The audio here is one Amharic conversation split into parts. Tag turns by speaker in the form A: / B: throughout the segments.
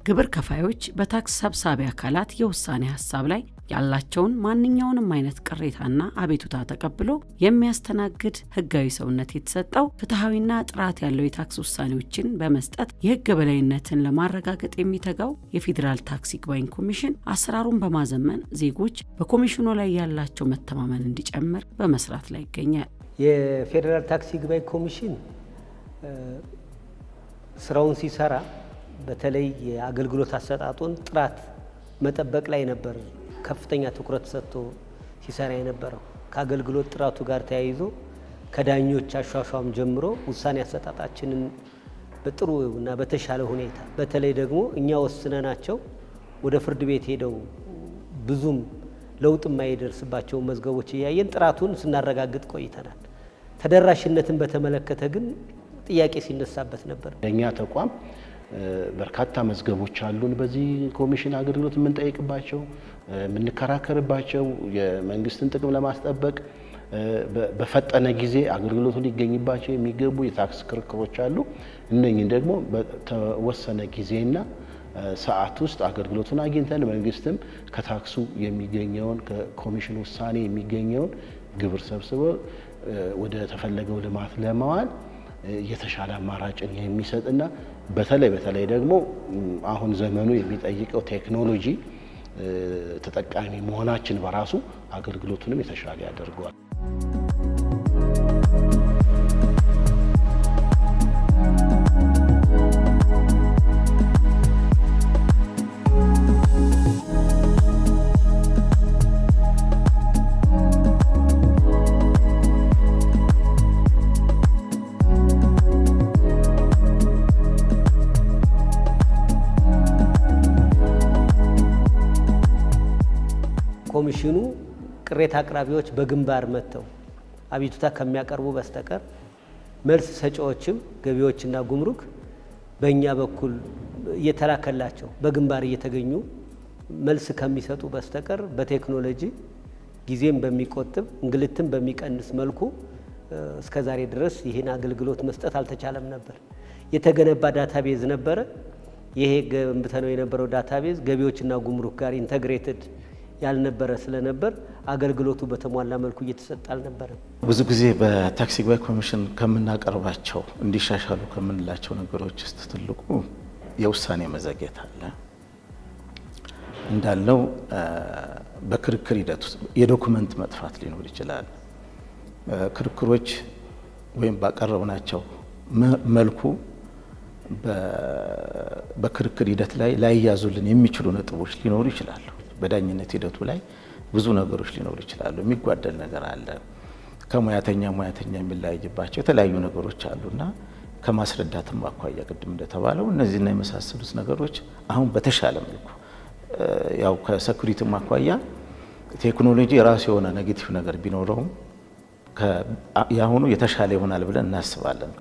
A: ግብር ከፋዮች በታክስ ሰብሳቢ አካላት የውሳኔ ሐሳብ ላይ ያላቸውን ማንኛውንም አይነት ቅሬታና አቤቱታ ተቀብሎ የሚያስተናግድ ህጋዊ ሰውነት የተሰጠው ፍትሃዊና ጥራት ያለው የታክስ ውሳኔዎችን በመስጠት የህግ በላይነትን ለማረጋገጥ የሚተጋው የፌዴራል ታክስ ይግባኝ ኮሚሽን አሰራሩን በማዘመን ዜጎች በኮሚሽኑ ላይ ያላቸው መተማመን እንዲጨምር በመስራት ላይ ይገኛል።
B: የፌዴራል ታክስ ይግባኝ ኮሚሽን ስራውን ሲሰራ በተለይ የአገልግሎት አሰጣጡን ጥራት መጠበቅ ላይ ነበር ከፍተኛ ትኩረት ሰጥቶ ሲሰራ የነበረው። ከአገልግሎት ጥራቱ ጋር ተያይዞ ከዳኞች አሿሿም ጀምሮ ውሳኔ አሰጣጣችንን በጥሩ እና በተሻለ ሁኔታ በተለይ ደግሞ እኛ ወስነናቸው ወደ ፍርድ ቤት ሄደው ብዙም ለውጥ የማይደርስባቸው መዝገቦች እያየን ጥራቱን ስናረጋግጥ ቆይተናል። ተደራሽነትን በተመለከተ ግን ጥያቄ ሲነሳበት ነበር።
C: የኛ ተቋም በርካታ መዝገቦች አሉን። በዚህ ኮሚሽን አገልግሎት የምንጠይቅባቸው የምንከራከርባቸው የመንግስትን ጥቅም ለማስጠበቅ በፈጠነ ጊዜ አገልግሎቱ ሊገኝባቸው የሚገቡ የታክስ ክርክሮች አሉ። እነኚህን ደግሞ በተወሰነ ጊዜና ሰዓት ውስጥ አገልግሎቱን አግኝተን መንግስትም ከታክሱ የሚገኘውን ከኮሚሽን ውሳኔ የሚገኘውን ግብር ሰብስቦ ወደ ተፈለገው ልማት ለማዋል የተሻለ አማራጭን የሚሰጥና በተለይ ደግሞ አሁን ዘመኑ የሚጠይቀው ቴክኖሎጂ ተጠቃሚ መሆናችን በራሱ አገልግሎቱንም የተሻለ ያደርገዋል።
B: ኮሚሽኑ ቅሬታ አቅራቢዎች በግንባር መጥተው አቤቱታ ከሚያቀርቡ በስተቀር መልስ ሰጪዎችም ገቢዎችና ጉምሩክ በእኛ በኩል እየተላከላቸው በግንባር እየተገኙ መልስ ከሚሰጡ በስተቀር በቴክኖሎጂ ጊዜም በሚቆጥብ እንግልትም በሚቀንስ መልኩ እስከዛሬ ድረስ ይህን አገልግሎት መስጠት አልተቻለም ነበር። የተገነባ ዳታቤዝ ነበረ። ይሄ ገንብተነው የነበረው ዳታቤዝ ገቢዎችና ጉምሩክ ጋር ኢንተግሬትድ ያልነበረ ስለነበር አገልግሎቱ በተሟላ መልኩ እየተሰጠ አልነበረም።
D: ብዙ ጊዜ በታክስ ይግባኝ ኮሚሽን ከምናቀርባቸው እንዲሻሻሉ ከምንላቸው ነገሮች ውስጥ ትልቁ የውሳኔ መዘግየት አለ። እንዳልነው በክርክር ሂደት ውስጥ የዶኩመንት መጥፋት ሊኖር ይችላል። ክርክሮች ወይም ባቀረብናቸው መልኩ በክርክር ሂደት ላይ ላይያዙልን የሚችሉ ነጥቦች ሊኖሩ ይችላሉ። በዳኝነት ሂደቱ ላይ ብዙ ነገሮች ሊኖሩ ይችላሉ። የሚጓደል ነገር አለ። ከሙያተኛ የሚለያይባቸው የተለያዩ ነገሮች አሉና ከማስረዳትም አኳያ ቅድም እንደተባለው እነዚህና የመሳሰሉት ነገሮች አሁን በተሻለ መልኩ ያው ከሴኩሪቲም አኳያ ቴክኖሎጂ የራሱ የሆነ ኔጌቲቭ ነገር ቢኖረውም ያሁኑ የተሻለ ይሆናል ብለን እናስባለን።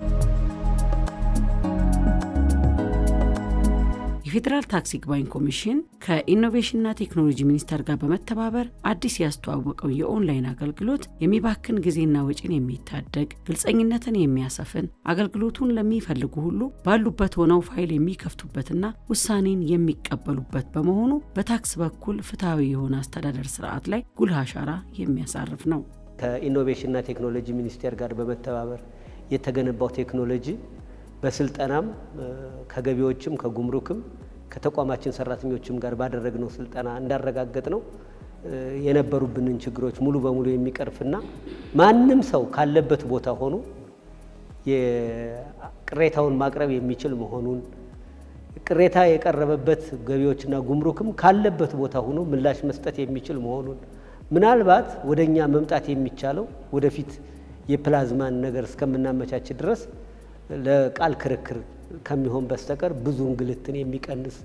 A: የፌዴራል ታክስ ይግባኝ ኮሚሽን ከኢኖቬሽንና ቴክኖሎጂ ሚኒስቴር ጋር በመተባበር አዲስ ያስተዋወቀው የኦንላይን አገልግሎት የሚባክን ጊዜና ወጪን የሚታደግ ግልጸኝነትን የሚያሰፍን አገልግሎቱን ለሚፈልጉ ሁሉ ባሉበት ሆነው ፋይል የሚከፍቱበትና ውሳኔን የሚቀበሉበት በመሆኑ በታክስ በኩል ፍትሃዊ የሆነ አስተዳደር ስርዓት ላይ ጉልህ አሻራ የሚያሳርፍ ነው።
B: ከኢኖቬሽንና ቴክኖሎጂ ሚኒስቴር ጋር በመተባበር የተገነባው ቴክኖሎጂ በስልጠናም ከገቢዎችም ከጉምሩክም ከተቋማችን ሰራተኞችም ጋር ባደረግነው ስልጠና እንዳረጋገጥ ነው የነበሩብንን ችግሮች ሙሉ በሙሉ የሚቀርፍና ማንም ሰው ካለበት ቦታ ሆኖ የቅሬታውን ማቅረብ የሚችል መሆኑን ቅሬታ የቀረበበት ገቢዎችና ጉምሩክም ካለበት ቦታ ሆኖ ምላሽ መስጠት የሚችል መሆኑን ምናልባት ወደኛ መምጣት የሚቻለው ወደፊት የፕላዝማን ነገር እስከምናመቻች ድረስ ለቃል ክርክር ከሚሆን በስተቀር ብዙ እንግልትን የሚቀንስ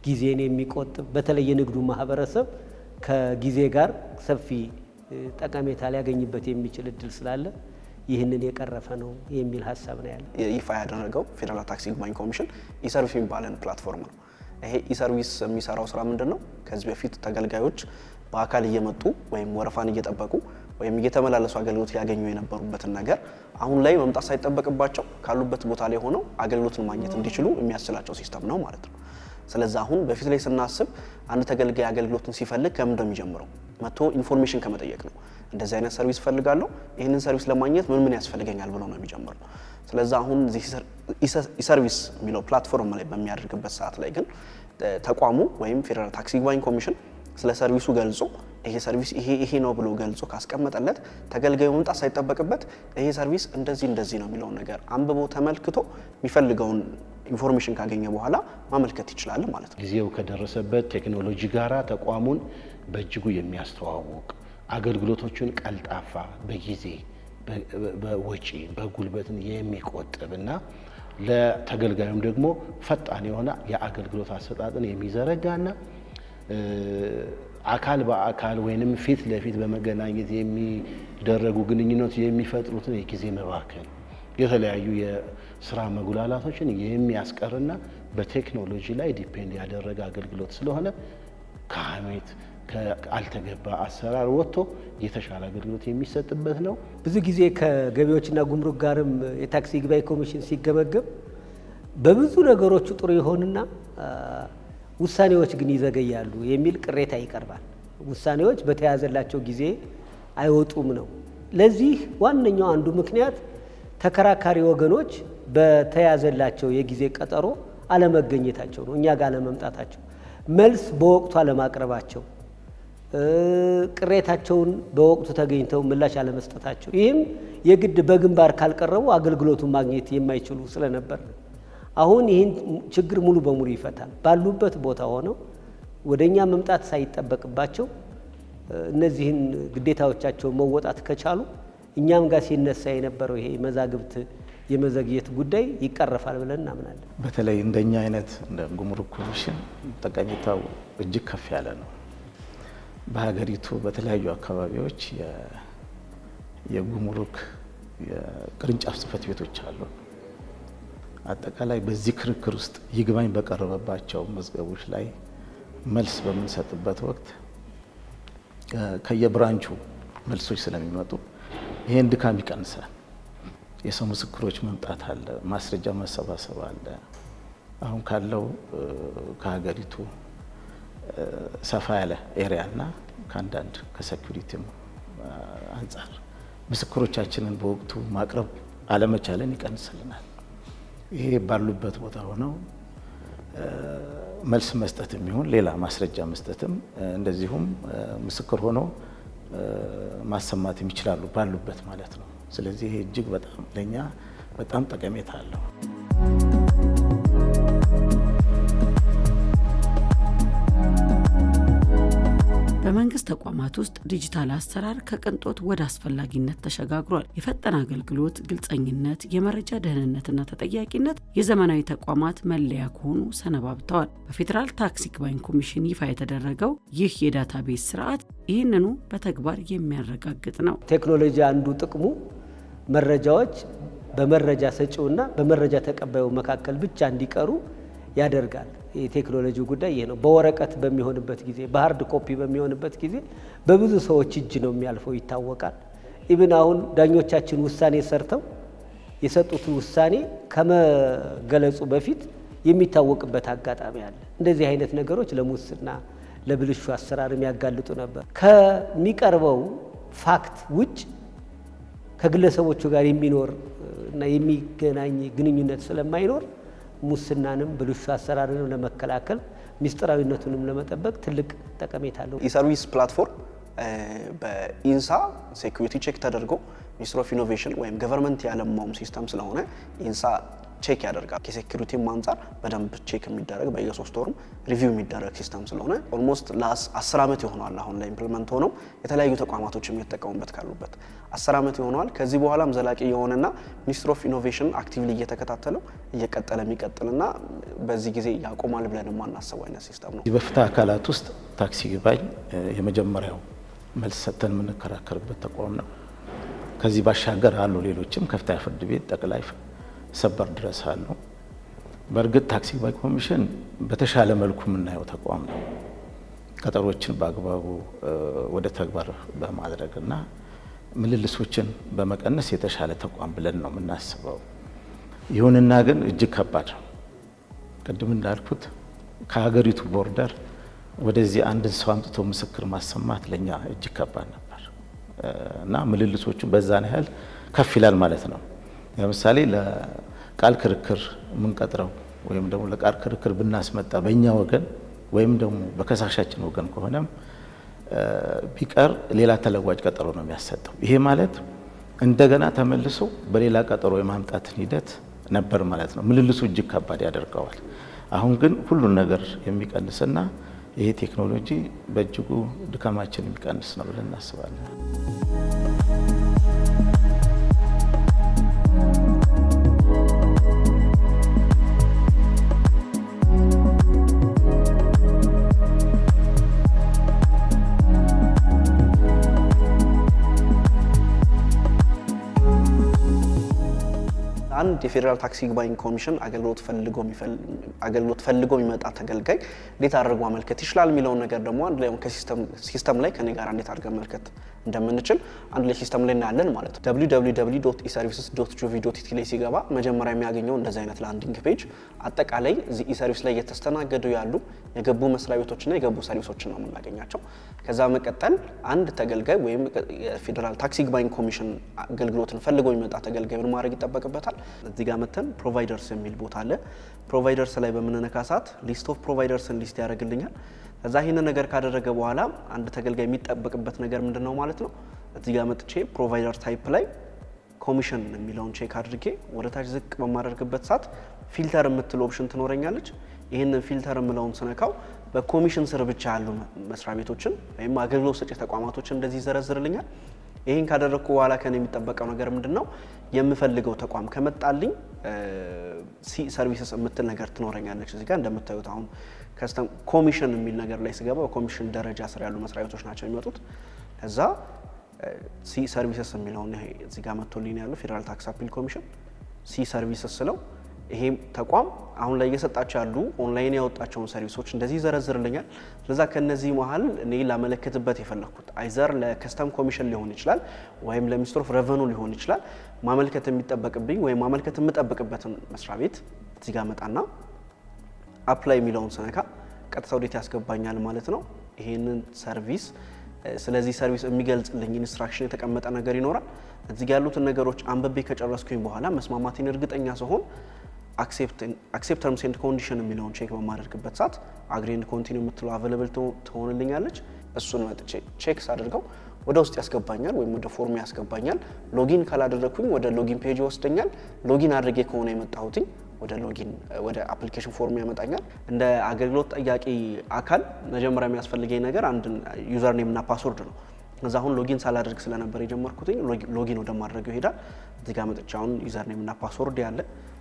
B: ጊዜን የሚቆጥብ በተለይ የንግዱ ማህበረሰብ ከጊዜ ጋር ሰፊ ጠቀሜታ ሊያገኝበት የሚችል እድል ስላለ ይህንን የቀረፈ ነው የሚል ሀሳብ ነው ያለው።
E: ይፋ ያደረገው ፌዴራል ታክስ ይግባኝ ኮሚሽን ኢሰርቪስ የሚባለን ፕላትፎርም ነው። ይሄ ኢሰርቪስ የሚሰራው ስራ ምንድነው? ከዚህ በፊት ተገልጋዮች በአካል እየመጡ ወይም ወረፋን እየጠበቁ ወይም እየተመላለሱ አገልግሎት ያገኙ የነበሩበትን ነገር አሁን ላይ መምጣት ሳይጠበቅባቸው ካሉበት ቦታ ላይ ሆነው አገልግሎትን ማግኘት እንዲችሉ የሚያስችላቸው ሲስተም ነው ማለት ነው። ስለዚህ አሁን በፊት ላይ ስናስብ አንድ ተገልጋይ አገልግሎትን ሲፈልግ ከምን እንደሚጀምረው መጥቶ ኢንፎርሜሽን ከመጠየቅ ነው። እንደዚህ አይነት ሰርቪስ ፈልጋለሁ፣ ይህንን ሰርቪስ ለማግኘት ምን ያስፈልገኛል ብሎ ነው የሚጀምረው። ስለዚህ አሁን ኢሰርቪስ የሚለው ፕላትፎርም ላይ በሚያደርግበት ሰዓት ላይ ግን ተቋሙ ወይም ፌደራል ታክስ ይግባኝ ኮሚሽን ስለ ሰርቪሱ ገልጾ ይሄ ሰርቪስ ይሄ ነው ብሎ ገልጾ ካስቀመጠለት ተገልጋዩ መምጣት ሳይጠበቅበት ይሄ ሰርቪስ እንደዚህ ነው የሚለው ነገር አንብቦ ተመልክቶ የሚፈልገውን ኢንፎርሜሽን ካገኘ በኋላ ማመልከት ይችላል ማለት ነው።
C: ጊዜው ከደረሰበት ቴክኖሎጂ ጋራ ተቋሙን በእጅጉ የሚያስተዋውቅ አገልግሎቶችን ቀልጣፋ፣ በጊዜ በወጪ በጉልበትን የሚቆጥብና ለተገልጋዩም ደግሞ ፈጣን የሆነ የአገልግሎት አሰጣጥን የሚዘረጋና አካል በአካል ወይንም ፊት ለፊት በመገናኘት የሚደረጉ ግንኙነት የሚፈጥሩትን የጊዜ መባከን የተለያዩ የስራ መጉላላቶችን የሚያስቀርና በቴክኖሎጂ ላይ ዲፔንድ ያደረገ አገልግሎት ስለሆነ ከሐሜት ከአልተገባ አሰራር ወጥቶ የተሻለ አገልግሎት የሚሰጥበት ነው።
B: ብዙ ጊዜ ከገቢዎችና ጉምሩክ ጋርም የታክስ ይግባኝ ኮሚሽን ሲገመገም በብዙ ነገሮች ጥሩ ይሆንና ውሳኔዎች ግን ይዘገያሉ የሚል ቅሬታ ይቀርባል። ውሳኔዎች በተያዘላቸው ጊዜ አይወጡም ነው። ለዚህ ዋነኛው አንዱ ምክንያት ተከራካሪ ወገኖች በተያዘላቸው የጊዜ ቀጠሮ አለመገኘታቸው ነው፣ እኛ ጋር አለመምጣታቸው፣ መልስ በወቅቱ አለማቅረባቸው፣ ቅሬታቸውን በወቅቱ ተገኝተው ምላሽ አለመስጠታቸው፣ ይህም የግድ በግንባር ካልቀረቡ አገልግሎቱን ማግኘት የማይችሉ ስለነበር ነው። አሁን ይህን ችግር ሙሉ በሙሉ ይፈታል። ባሉበት ቦታ ሆነው ወደኛ መምጣት ሳይጠበቅባቸው እነዚህን ግዴታዎቻቸውን መወጣት ከቻሉ እኛም ጋር ሲነሳ የነበረው ይሄ መዛግብት የመዘግየት ጉዳይ ይቀረፋል ብለን እናምናለን።
D: በተለይ እንደኛ አይነት እንደ ጉምሩክ ኮሚሽን ጠቀሜታው እጅግ ከፍ ያለ ነው። በሀገሪቱ በተለያዩ አካባቢዎች የጉምሩክ የቅርንጫፍ ጽሕፈት ቤቶች አሉ። አጠቃላይ በዚህ ክርክር ውስጥ ይግባኝ በቀረበባቸው መዝገቦች ላይ መልስ በምንሰጥበት ወቅት ከየብራንቹ መልሶች ስለሚመጡ ይሄን ድካም ይቀንሳል። የሰው ምስክሮች መምጣት አለ፣ ማስረጃ መሰባሰብ አለ። አሁን ካለው ከሀገሪቱ ሰፋ ያለ ኤሪያና ከአንዳንድ ከሴኩሪቲም አንጻር ምስክሮቻችንን በወቅቱ ማቅረብ አለመቻለን ይቀንስልናል። ይሄ ባሉበት ቦታ ሆነው መልስ መስጠትም ይሁን ሌላ ማስረጃ መስጠትም እንደዚሁም ምስክር ሆኖ ማሰማትም ይችላሉ ባሉበት ማለት ነው። ስለዚህ ይሄ እጅግ በጣም ለኛ በጣም ጠቀሜታ አለው።
A: በመንግስት ተቋማት ውስጥ ዲጂታል አሰራር ከቅንጦት ወደ አስፈላጊነት ተሸጋግሯል። የፈጠነ አገልግሎት፣ ግልጸኝነት፣ የመረጃ ደህንነትና ተጠያቂነት የዘመናዊ ተቋማት መለያ ከሆኑ ሰነባብተዋል። በፌዴራል ታክስ ይግባኝ ኮሚሽን ይፋ የተደረገው ይህ የዳታቤዝ ስርዓት ይህንኑ በተግባር የሚያረጋግጥ ነው።
B: ቴክኖሎጂ አንዱ ጥቅሙ መረጃዎች በመረጃ ሰጪውና በመረጃ ተቀባዩ መካከል ብቻ እንዲቀሩ ያደርጋል። የቴክኖሎጂ ጉዳይ ይሄ ነው። በወረቀት በሚሆንበት ጊዜ፣ በሃርድ ኮፒ በሚሆንበት ጊዜ በብዙ ሰዎች እጅ ነው የሚያልፈው ይታወቃል። ኢብን አሁን ዳኞቻችን ውሳኔ ሰርተው የሰጡት ውሳኔ ከመገለጹ በፊት የሚታወቅበት አጋጣሚ አለ። እንደዚህ አይነት ነገሮች ለሙስና ለብልሹ አሰራር የሚያጋልጡ ነበር። ከሚቀርበው ፋክት ውጭ ከግለሰቦቹ ጋር የሚኖር እና የሚገናኝ ግንኙነት ስለማይኖር ሙስናንም ብልሹ አሰራርንም ለመከላከል ሚስጥራዊነቱንም ለመጠበቅ ትልቅ ጠቀሜታ አለው።
E: ኢሰርቪስ ፕላትፎርም በኢንሳ ሴኩሪቲ ቼክ ተደርጎ ሚኒስትሪ ኦፍ ኢኖቬሽን ወይም ገቨርንመንት ያለማውም ሲስተም ስለሆነ ኢንሳ ቼክ ያደርጋል። ከሴኩሪቲም አንጻር በደንብ ቼክ የሚደረግ በየ3 ወሩም ሪቪው የሚደረግ ሲስተም ስለሆነ ኦልሞስት ለ10 ዓመት ይሆናል አሁን ላይ ኢምፕሊመንት ሆነው የተለያዩ ተቋማቶችም እየተጠቀሙበት ካሉበት 10 ዓመት ይሆናል። ከዚህ በኋላም ዘላቂ የሆነና ሚኒስትሪ ኦፍ ኢኖቬሽን አክቲቭሊ እየተከታተለው እየቀጠለ የሚቀጥልና በዚህ ጊዜ ያቆማል ብለን የማናስበው አይነት ሲስተም ነው።
D: በፍትህ አካላት ውስጥ ታክስ ይግባኝ የመጀመሪያው መልስ ሰጥተን የምንከራከርበት ተቋም ነው። ከዚህ ባሻገር አሉ ሌሎችም ከፍተኛ ፍርድ ቤት፣ ጠቅላይ ሰበር ድረስ አሉ። በእርግጥ ታክስ ይግባኝ ኮሚሽን በተሻለ መልኩ የምናየው ተቋም ነው። ቀጠሮችን በአግባቡ ወደ ተግባር በማድረግና ምልልሶችን በመቀነስ የተሻለ ተቋም ብለን ነው የምናስበው። ይሁንና ግን እጅግ ከባድ ነው። ቅድም እንዳልኩት ከሀገሪቱ ቦርደር ወደዚህ አንድን ሰው አምጥቶ ምስክር ማሰማት ለኛ እጅግ ከባድ ነበር እና ምልልሶቹ በዛን ያህል ከፍ ይላል ማለት ነው። ለምሳሌ ለቃል ክርክር የምንቀጥረው ወይም ደግሞ ለቃል ክርክር ብናስመጣ በእኛ ወገን ወይም ደግሞ በከሳሻችን ወገን ከሆነም ቢቀር ሌላ ተለዋጭ ቀጠሮ ነው የሚያሰጠው። ይሄ ማለት እንደገና ተመልሶ በሌላ ቀጠሮ የማምጣትን ሂደት ነበር ማለት ነው። ምልልሱ እጅግ ከባድ ያደርገዋል። አሁን ግን ሁሉን ነገር የሚቀንስና ይሄ ቴክኖሎጂ በእጅጉ ድካማችን የሚቀንስ ነው ብለን እናስባለን።
E: አንድ የፌዴራል ታክስ ይግባኝ ኮሚሽን አገልግሎት ፈልጎ የሚመጣ ተገልጋይ እንዴት አድርጎ ማመልከት ይችላል የሚለውን ነገር ደግሞ አንድ ላይ ከሲስተም ላይ ከኔ ጋር እንዴት አድርገን ማመልከት እንደምንችል አንድ ላይ ሲስተም ላይ እናያለን ማለት ነው። www.eservices.gov.it ላይ ሲገባ መጀመሪያ የሚያገኘው እንደዚህ አይነት ላንዲንግ ፔጅ አጠቃላይ እዚህ ኢሰርቪስ ላይ እየተስተናገዱ ያሉ የገቡ መስሪያ ቤቶችና የገቡ ሰርቪሶችን ነው የምናገኛቸው። ከዛ መቀጠል አንድ ተገልጋይ ወይም የፌዴራል ታክስ ይግባኝ ኮሚሽን አገልግሎትን ፈልጎ የሚመጣ ተገልጋይ ምን ማድረግ ይጠበቅበታል? እዚህ ጋር መተን ፕሮቫይደርስ የሚል ቦታ አለ። ፕሮቫይደርስ ላይ በምንነካ ሰዓት ሊስት ኦፍ ፕሮቫይደርስን ሊስት ያደርግልኛል። ከዛ ይሄን ነገር ካደረገ በኋላ አንድ ተገልጋይ የሚጠበቅበት ነገር ምንድነው ማለት ነው? እዚህ ጋር መጥቼ ፕሮቫይደር ታይፕ ላይ ኮሚሽን የሚለውን ቼክ አድርጌ ወደ ታች ዝቅ በማደርግበት ሰዓት ፊልተር የምትል ኦፕሽን ትኖረኛለች። ይሄንን ፊልተር የምለውን ስነካው በኮሚሽን ስር ብቻ ያሉ መስሪያ ቤቶችን ወይም አገልግሎት ሰጪ ተቋማቶችን እንደዚህ ይዘረዝርልኛል። ይሄን ካደረኩ በኋላ ከኔ የሚጠበቀው ነገር ምንድነው? የምፈልገው ተቋም ከመጣልኝ ሲ ሰርቪስስ የምትል ነገር ትኖረኛለች። እዚህ ጋር እንደምታዩት አሁን ከስተም ኮሚሽን የሚል ነገር ላይ ስገባ በኮሚሽን ደረጃ ስር ያሉ መስሪያ ቤቶች ናቸው የሚመጡት። ከዛ ሲ ሰርቪስስ የሚለውን ይሄ እዚህ ጋር መጥቶልኝ ያለው ፌዴራል ታክስ አፒል ኮሚሽን ሲ ሰርቪስስ ስለው ይሄ ተቋም አሁን ላይ እየሰጣቸው ያሉ ኦንላይን ያወጣቸውን ሰርቪሶች እንደዚህ ይዘረዝርልኛል። ስለዛ ከነዚህ መሀል እኔ ላመለክትበት የፈለኩት አይዘር ለከስተም ኮሚሽን ሊሆን ይችላል ወይም ለሚኒስትር ኦፍ ሬቨኑ ሊሆን ይችላል። ማመልከት የሚጠበቅብኝ ወይም ማመልከት የምጠብቅበትን መስሪያ ቤት እዚህ ጋር መጣና አፕላይ የሚለውን ስነካ ቀጥታ ወዴት ያስገባኛል ማለት ነው። ይሄንን ሰርቪስ ስለዚህ ሰርቪስ የሚገልጽልኝ ኢንስትራክሽን የተቀመጠ ነገር ይኖራል። እዚህ ጋር ያሉትን ነገሮች አንብቤ ከጨረስኩኝ በኋላ መስማማቴን እርግጠኛ ስሆን አክሴፕት ተርምስ ኤንድ ኮንዲሽን የሚለውን ቼክ በማደርግበት ሰዓት አግሪ ኤንድ ኮንቲኒው የምትለው አቬለብል ትሆንልኛለች። እሱን መጥቼ ቼክ ሳደርገው ወደ ውስጥ ያስገባኛል ወይም ወደ ፎርም ያስገባኛል። ሎጊን ካላደረኩኝ ወደ ሎጊን ፔጅ ይወስደኛል። ሎጊን አድርጌ ከሆነ የመጣሁትኝ ወደ አፕሊኬሽን ፎርም ያመጣኛል። እንደ አገልግሎት ጠያቂ አካል መጀመሪያ የሚያስፈልገኝ ነገር አንድ ዩዘር ኔም እና ፓስወርድ ነው። እዛ አሁን ሎጊን ሳላደርግ ስለነበር የጀመርኩትኝ ሎጊን ወደ ማድረግ ይሄዳል። እዚህ ጋር መጥቼ አሁን ዩዘር ኔም እና ፓስወርድ ያለ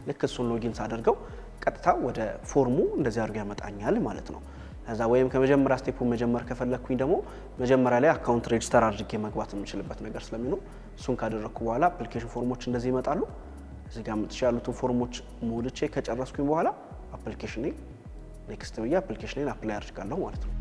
E: ልክ እሱን ሎጊን ሳደርገው ቀጥታ ወደ ፎርሙ እንደዚህ አድርጎ ያመጣኛል ማለት ነው። ከዛ ወይም ከመጀመሪያ ስቴፑ መጀመር ከፈለኩኝ ደግሞ መጀመሪያ ላይ አካውንት ሬጂስተር አድርጌ መግባት የምችልበት ነገር ስለሚኖር እሱን ካደረኩ በኋላ አፕሊኬሽን ፎርሞች እንደዚህ ይመጣሉ። እዚህ ጋር መጥቼ ያሉትን ፎርሞች ሞልቼ ከጨረስኩኝ በኋላ አፕሊኬሽን ኔክስት ብዬ አፕሊኬሽን አፕላይ አድርጋለሁ ማለት ነው።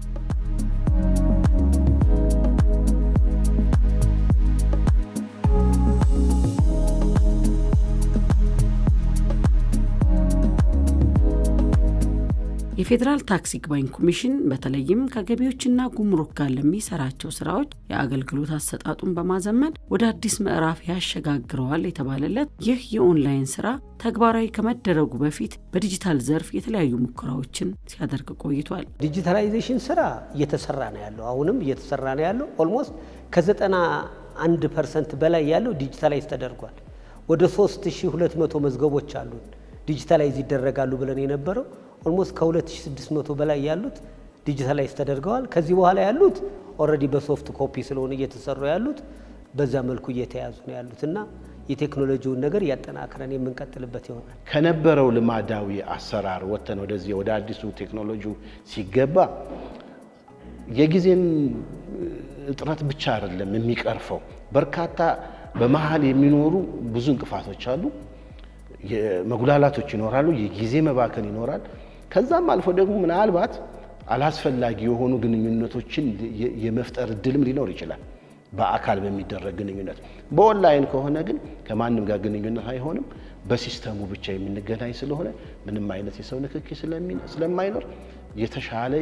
A: የፌዴራል ታክስ ይግባኝ ኮሚሽን በተለይም ከገቢዎችና ጉምሩክ ጋር ለሚሰራቸው ስራዎች የአገልግሎት አሰጣጡን በማዘመን ወደ አዲስ ምዕራፍ ያሸጋግረዋል የተባለለት ይህ የኦንላይን ስራ ተግባራዊ ከመደረጉ በፊት በዲጂታል ዘርፍ የተለያዩ ሙከራዎችን ሲያደርግ ቆይቷል።
B: ዲጂታላይዜሽን ስራ እየተሰራ ነው ያለው። አሁንም እየተሰራ ነው ያለው። ኦልሞስት ከ91% በላይ ያለው ዲጂታላይዝ ተደርጓል። ወደ 3200 መዝገቦች አሉ ዲጂታላይዝ ይደረጋሉ ብለን የነበረው ኦልሞስት ከ2600 በላይ ያሉት ዲጂታላይዝ ተደርገዋል። ከዚህ በኋላ ያሉት ኦልሬዲ በሶፍት ኮፒ ስለሆነ እየተሰሩ ያሉት በዛ መልኩ እየተያዙ ነው ያሉትና የቴክኖሎጂውን ነገር ያጠናክረን የምንቀጥልበት ይሆናል።
C: ከነበረው ልማዳዊ አሰራር ወጥተን ወደዚህ ወደ አዲሱ ቴክኖሎጂ ሲገባ የጊዜን እጥረት ብቻ አይደለም የሚቀርፈው። በርካታ በመሃል የሚኖሩ ብዙ እንቅፋቶች አሉ። የመጉላላቶች ይኖራሉ። የጊዜ መባከን ይኖራል። ከዛም አልፎ ደግሞ ምናልባት አላስፈላጊ የሆኑ ግንኙነቶችን የመፍጠር እድልም ሊኖር ይችላል። በአካል በሚደረግ ግንኙነት፣ በኦንላይን ከሆነ ግን ከማንም ጋር ግንኙነት አይሆንም። በሲስተሙ ብቻ የምንገናኝ ስለሆነ ምንም አይነት የሰው ንክኪ ስለማይኖር የተሻለ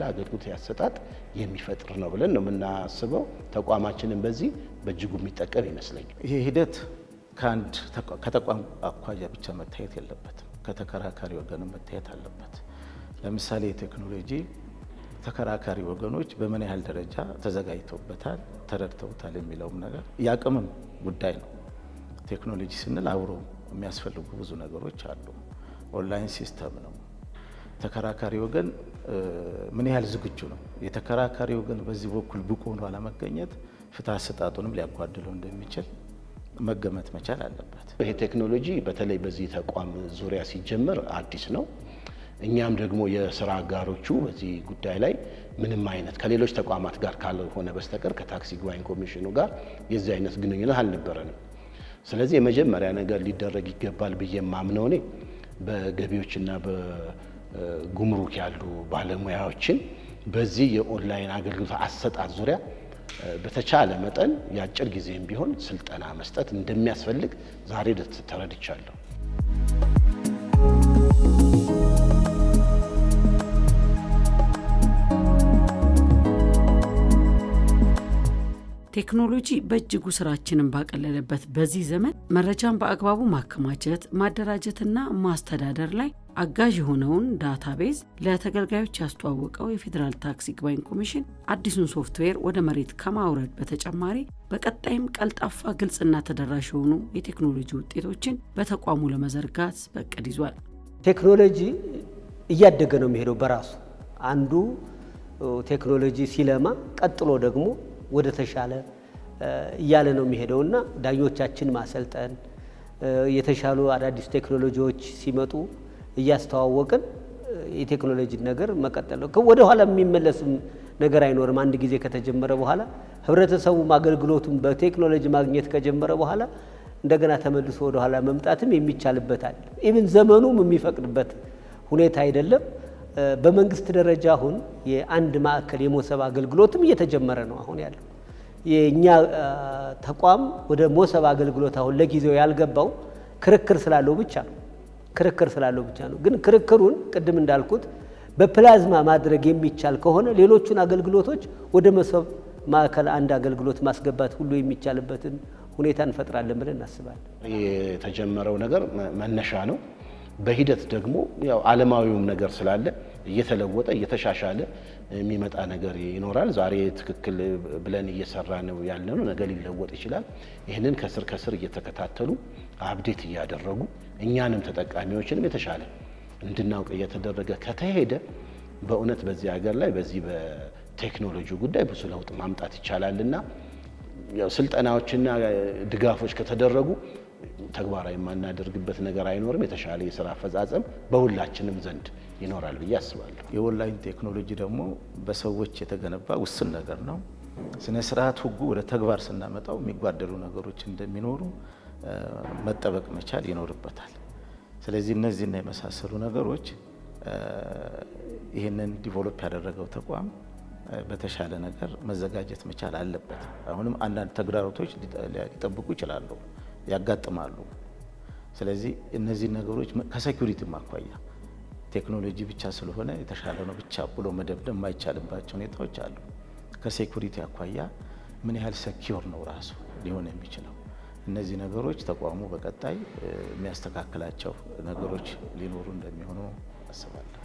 C: አገልግሎት ያሰጣጥ የሚፈጥር ነው ብለን ነው የምናስበው። ተቋማችንን በዚህ በእጅጉ የሚጠቀም ይመስለኛል።
D: ይሄ ሂደት ከተቋም አኳያ ብቻ መታየት የለበትም፣ ከተከራካሪ ወገንም መታየት አለበት። ለምሳሌ የቴክኖሎጂ ተከራካሪ ወገኖች በምን ያህል ደረጃ ተዘጋጅተውበታል፣ ተረድተውታል የሚለውም ነገር የአቅምም ጉዳይ ነው። ቴክኖሎጂ ስንል አብሮ የሚያስፈልጉ ብዙ ነገሮች አሉ። ኦንላይን ሲስተም ነው። ተከራካሪ ወገን ምን ያህል ዝግጁ ነው? የተከራካሪ ወገን በዚህ በኩል ብቁ ሆኖ አለመገኘት ፍትህ አሰጣጡንም ሊያጓድለው እንደሚችል መገመት መቻል አለበት።
C: ይሄ ቴክኖሎጂ በተለይ በዚህ ተቋም ዙሪያ ሲጀመር አዲስ ነው። እኛም ደግሞ የስራ አጋሮቹ በዚህ ጉዳይ ላይ ምንም አይነት ከሌሎች ተቋማት ጋር ካልሆነ በስተቀር ከታክስ ይግባኝ ኮሚሽኑ ጋር የዚህ አይነት ግንኙነት አልነበረንም። ስለዚህ የመጀመሪያ ነገር ሊደረግ ይገባል ብዬ የማምነው እኔ በገቢዎችና በጉምሩክ ያሉ ባለሙያዎችን በዚህ የኦንላይን አገልግሎት አሰጣጥ ዙሪያ በተቻለ መጠን የአጭር ጊዜም ቢሆን ስልጠና መስጠት እንደሚያስፈልግ ዛሬ ተረድቻለሁ።
A: ቴክኖሎጂ በእጅጉ ስራችንን ባቀለለበት በዚህ ዘመን መረጃን በአግባቡ ማከማቸት፣ ማደራጀትና ማስተዳደር ላይ አጋዥ የሆነውን ዳታቤዝ ለተገልጋዮች ያስተዋወቀው የፌዴራል ታክስ ይግባኝ ኮሚሽን አዲሱን ሶፍትዌር ወደ መሬት ከማውረድ በተጨማሪ በቀጣይም ቀልጣፋ፣ ግልጽና ተደራሽ የሆኑ የቴክኖሎጂ ውጤቶችን በተቋሙ ለመዘርጋት በእቅድ ይዟል።
B: ቴክኖሎጂ እያደገ ነው የሚሄደው። በራሱ አንዱ ቴክኖሎጂ ሲለማ ቀጥሎ ደግሞ ወደ ተሻለ እያለ ነው የሚሄደውና ዳኞቻችን ማሰልጠን፣ የተሻሉ አዳዲስ ቴክኖሎጂዎች ሲመጡ እያስተዋወቅን የቴክኖሎጂ ነገር መቀጠል ነው። ወደ ኋላ የሚመለስም ነገር አይኖርም። አንድ ጊዜ ከተጀመረ በኋላ ህብረተሰቡም አገልግሎቱን በቴክኖሎጂ ማግኘት ከጀመረ በኋላ እንደገና ተመልሶ ወደ ኋላ መምጣትም የሚቻልበት አይደለም። ኢቭን ዘመኑም የሚፈቅድበት ሁኔታ አይደለም። በመንግስት ደረጃ አሁን የአንድ ማዕከል የሞሰብ አገልግሎትም እየተጀመረ ነው አሁን ያለው። የኛ ተቋም ወደ ሞሰብ አገልግሎት አሁን ለጊዜው ያልገባው ክርክር ስላለው ብቻ ነው። ግን ክርክሩን ቅድም እንዳልኩት በፕላዝማ ማድረግ የሚቻል ከሆነ ሌሎቹን አገልግሎቶች ወደ ሞሰብ ማዕከል አንድ አገልግሎት ማስገባት ሁሉ የሚቻልበትን ሁኔታ እንፈጥራለን ብለን እናስባለን።
C: የተጀመረው ነገር መነሻ ነው። በሂደት ደግሞ ያው ዓለማዊውም ነገር ስላለ እየተለወጠ እየተሻሻለ የሚመጣ ነገር ይኖራል። ዛሬ ትክክል ብለን እየሰራ ነው ያለነው ነገር ሊለወጥ ይችላል። ይህንን ከስር እየተከታተሉ አፕዴት እያደረጉ እኛንም ተጠቃሚዎችንም የተሻለ እንድናውቅ እየተደረገ ከተሄደ በእውነት በዚህ ሀገር ላይ በዚህ በቴክኖሎጂ ጉዳይ ብዙ ለውጥ ማምጣት ይቻላልና ያው ስልጠናዎችና ድጋፎች ከተደረጉ ተግባራዊ የማናደርግበት ነገር አይኖርም። የተሻለ የሥራ አፈጻጸም በሁላችንም ዘንድ ይኖራል ብዬ አስባለሁ።
D: የኦንላይን ቴክኖሎጂ ደግሞ በሰዎች የተገነባ ውስን ነገር ነው። ስነ ስርዓት ሕጉ ወደ ተግባር ስናመጣው የሚጓደሉ ነገሮች እንደሚኖሩ መጠበቅ መቻል ይኖርበታል። ስለዚህ እነዚህና የመሳሰሉ ነገሮች ይህንን ዲቨሎፕ ያደረገው ተቋም በተሻለ ነገር መዘጋጀት መቻል አለበት። አሁንም አንዳንድ ተግዳሮቶች ሊጠብቁ ይችላሉ፣ ያጋጥማሉ። ስለዚህ እነዚህ ነገሮች ከሴኩሪቲ አኳያ ቴክኖሎጂ ብቻ ስለሆነ የተሻለ ነው ብቻ ብሎ መደምደም የማይቻልባቸው ሁኔታዎች አሉ። ከሴኩሪቲ አኳያ ምን ያህል ሴኪዩር ነው ራሱ ሊሆን የሚችለው? እነዚህ ነገሮች ተቋሙ በቀጣይ የሚያስተካክላቸው ነገሮች ሊኖሩ እንደሚሆኑ አስባለሁ።